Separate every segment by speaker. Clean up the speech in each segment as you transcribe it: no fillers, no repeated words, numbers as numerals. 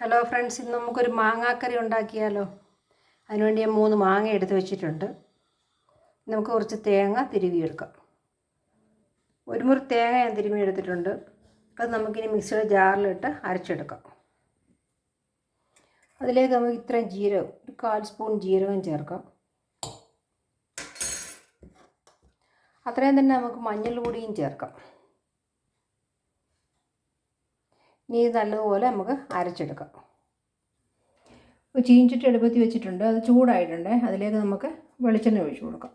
Speaker 1: Hello friends, ഇന്ന് നമുക്കൊരു മാങ്ങാക്കറി ഉണ്ടാക്കിയാലോ. അതിനുവേണ്ടി ഞാൻ 3 മാങ്ങ എടുത്ത് വെച്ചിട്ടുണ്ട്. നമുക്ക് കുറച്ച് തേങ്ങ തിരുവിയെടുക്കാം. ഒരു മുറി തേങ്ങ ഞാൻ തിരുമ്മി എടുത്തിട്ടുണ്ട്. അത് നമുക്കിനി മിക്സിയുടെ ജാറിലിട്ട് അരച്ചെടുക്കാം. അതിലേക്ക് നമുക്ക് ഇത്രയും ജീരകം, ഒരു 1/4 സ്പൂൺ ജീരകം ചേർക്കാം. അത്രയും തന്നെ നമുക്ക് മഞ്ഞൾ പൊടിയും ചേർക്കാം. ഇനി ഇത് നല്ലതുപോലെ നമുക്ക് അരച്ചെടുക്കാം. ഒരു ചീഞ്ചട്ടി അടുപ്പത്തി വെച്ചിട്ടുണ്ട്, അത് ചൂടായിട്ടുണ്ട്. അതിലേക്ക് നമുക്ക് വെളിച്ചെണ്ണ ഒഴിച്ചു കൊടുക്കാം.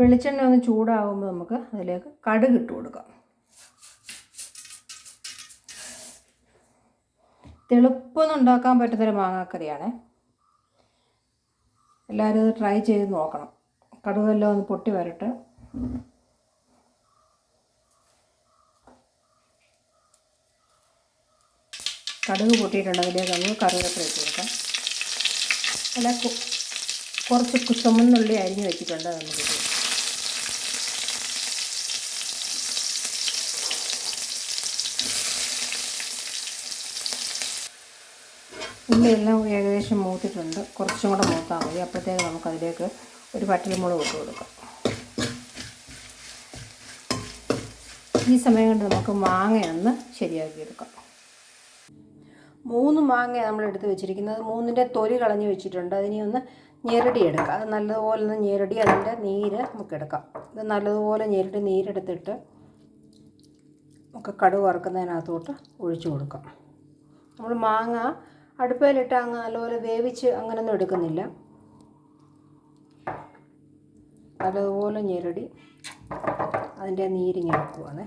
Speaker 1: വെളിച്ചെണ്ണ ഒന്ന് ചൂടാകുമ്പോൾ നമുക്ക് അതിലേക്ക് കടുക് ഇട്ട് കൊടുക്കാം. എളുപ്പമൊന്നും ഉണ്ടാക്കാൻ പറ്റുന്നൊരു മാങ്ങാക്കറിയാണ്. എല്ലാവരും ഇത് ട്രൈ ചെയ്ത് നോക്കണം. കടുകെല്ലാം ഒന്ന് പൊട്ടി വരട്ടെ. കടുക് പൊട്ടിയിട്ടുണ്ട്. അതിലേക്ക് നമുക്ക് കറിവേപ്പില ഇട്ട് കൊടുക്കാം. അല്ല, കുറച്ച് ചുമന്നുള്ളി അരിഞ്ഞ് വെച്ചിട്ടുണ്ട്, അത് നമുക്ക് ഇട്ട്. ഉള്ളിയെല്ലാം ഏകദേശം മൂത്തിട്ടുണ്ട്. കുറച്ചും കൂടെ മൂത്താൽ മതി. അപ്പോഴത്തേക്ക് നമുക്കതിലേക്ക് ഒരു വറ്റൽമുളക് ഇട്ട് കൊടുക്കാം. ഈ സമയം കൊണ്ട് നമുക്ക് മാങ്ങയൊന്ന് ശരിയാക്കിയെടുക്കാം. 3 മാങ്ങ നമ്മൾ എടുത്ത് വെച്ചിരിക്കുന്നത്. 3ൻ്റെ തൊലി കളഞ്ഞ് വെച്ചിട്ടുണ്ട്. അതിനെ ഒന്ന് ഞെരടിയെടുക്കാം. അത് നല്ലതുപോലെ ഒന്ന് ഞെരടി അതിൻ്റെ നീര് നമുക്കെടുക്കാം. ഇത് നല്ലതുപോലെ ഞെരടി നീരെടുത്തിട്ട് നമുക്ക് കടുക് വറുക്കുന്നതിനകത്തോട്ട് ഒഴിച്ചു കൊടുക്കാം. നമ്മൾ മാങ്ങ അടുപ്പയിലിട്ട് അങ്ങ് നല്ലപോലെ വേവിച്ച് അങ്ങനെയൊന്നും എടുക്കുന്നില്ല. നല്ലതുപോലെ ഞെരടി അതിൻ്റെ നീരിങ്ങനെ എടുക്കുവാണ്.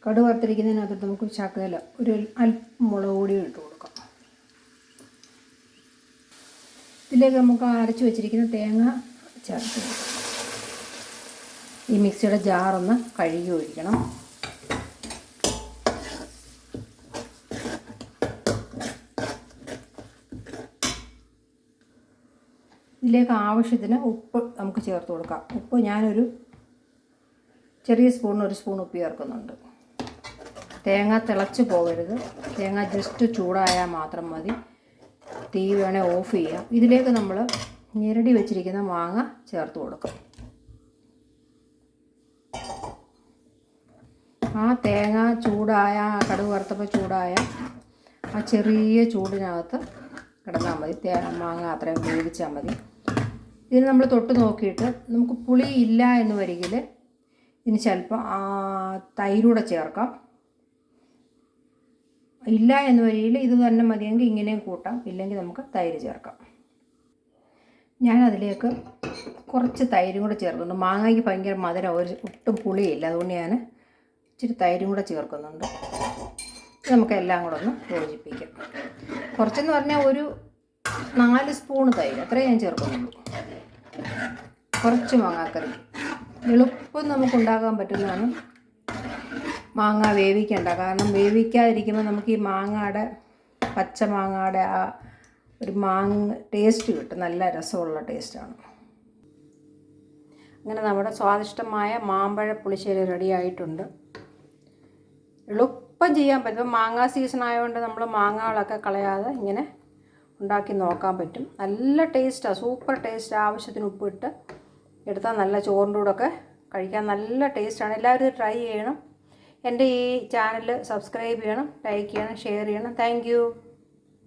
Speaker 1: കടുക് വറുത്തിരിക്കുന്നതിനകത്തോട്ട് നമുക്ക് ശകലം ഒരു അല്പം മുളക് പൊടി ഇട്ട് കൊടുക്കാം. ഇതിലേക്ക് നമുക്ക് അരച്ച് വെച്ചിരിക്കുന്ന തേങ്ങ ചേർത്ത് കൊടുക്കാം. ഈ മിക്സിയുടെ ജാറൊന്ന് കഴുകി ഒഴിക്കണം. ഇതിലേക്ക് ആവശ്യത്തിന് ഉപ്പ് നമുക്ക് ചേർത്ത് കൊടുക്കാം. ഉപ്പ് ഞാനൊരു ചെറിയ സ്പൂണിന് 1 സ്പൂൺ ഉപ്പ് ചേർക്കുന്നുണ്ട്. തേങ്ങ തിളച്ച് പോകരുത്. തേങ്ങ ജസ്റ്റ് ചൂടായാൽ മാത്രം മതി. തീ വേണേൽ ഓഫ് ചെയ്യാം. ഇതിലേക്ക് നമ്മൾ ഞെരടി വെച്ചിരിക്കുന്ന മാങ്ങ ചേർത്ത് കൊടുക്കാം. ആ തേങ്ങ ചൂടായ, കടുക് വറുത്തപ്പോൾ ചൂടായ ആ ചെറിയ ചൂടിനകത്ത് കിടന്നാൽ മതി. മാങ്ങ അത്രയും വേവിച്ചാൽ മതി. ഇതിന് നമ്മൾ തൊട്ട് നോക്കിയിട്ട് നമുക്ക് പുളി ഇല്ല എന്ന് വരികിൽ ഇതിന് ചിലപ്പോൾ തൈരൂടെ ചേർക്കാം. ഇല്ല എന്ന് വരികിൽ ഇത് തന്നെ മതിയെങ്കിൽ ഇങ്ങനെയും കൂട്ടാം. ഇല്ലെങ്കിൽ നമുക്ക് തൈര് ചേർക്കാം. ഞാനതിലേക്ക് കുറച്ച് തൈരും കൂടെ ചേർക്കുന്നുണ്ട്. മാങ്ങയ്ക്ക് ഭയങ്കര മധുരം, ഒട്ടും പുളിയില്ല. അതുകൊണ്ട് ഞാൻ ഇച്ചിരി തൈരും കൂടെ ചേർക്കുന്നുണ്ട്. നമുക്കെല്ലാം കൂടെ ഒന്ന് യോജിപ്പിക്കാം. കുറച്ചെന്ന് പറഞ്ഞാൽ ഒരു 4 സ്പൂൺ തൈര്, അത്രയും ഞാൻ ചേർക്കുന്നുള്ളൂ. കുറച്ച് മാങ്ങാക്കറി എളുപ്പം നമുക്കുണ്ടാക്കാൻ പറ്റുന്നതാണ്. മാങ്ങ വേവിക്കേണ്ട. കാരണം വേവിക്കാതിരിക്കുമ്പോൾ നമുക്ക് ഈ മാങ്ങയുടെ പച്ച മാങ്ങയുടെ ആ ഒരു ടേസ്റ്റ് കിട്ടും. നല്ല രസമുള്ള ടേസ്റ്റാണ്. അങ്ങനെ നമ്മുടെ സ്വാദിഷ്ടമായ മാമ്പഴ പുളിശ്ശേരി റെഡി ആയിട്ടുണ്ട്. എളുപ്പം ചെയ്യാൻ പറ്റും. മാങ്ങ സീസൺ ആയതുകൊണ്ട് നമ്മൾ മാങ്ങകളൊക്കെ കളയാതെ ഇങ്ങനെ ഉണ്ടാക്കി നോക്കാൻ പറ്റും. നല്ല ടേസ്റ്റാണ്, സൂപ്പർ ടേസ്റ്റ്. ആവശ്യത്തിന് ഉപ്പിട്ട് എടുത്താൽ നല്ല ചോറിൻ്റെ കൂടെയൊക്കെ കഴിക്കാൻ നല്ല ടേസ്റ്റാണ്. എല്ലാവരും ഇത് ട്രൈ ചെയ്യണം. എൻ്റെ ഈ ചാനൽ സബ്സ്ക്രൈബ് ചെയ്യണം, ലൈക്ക് ചെയ്യണം, ഷെയർ ചെയ്യണം. Thank you.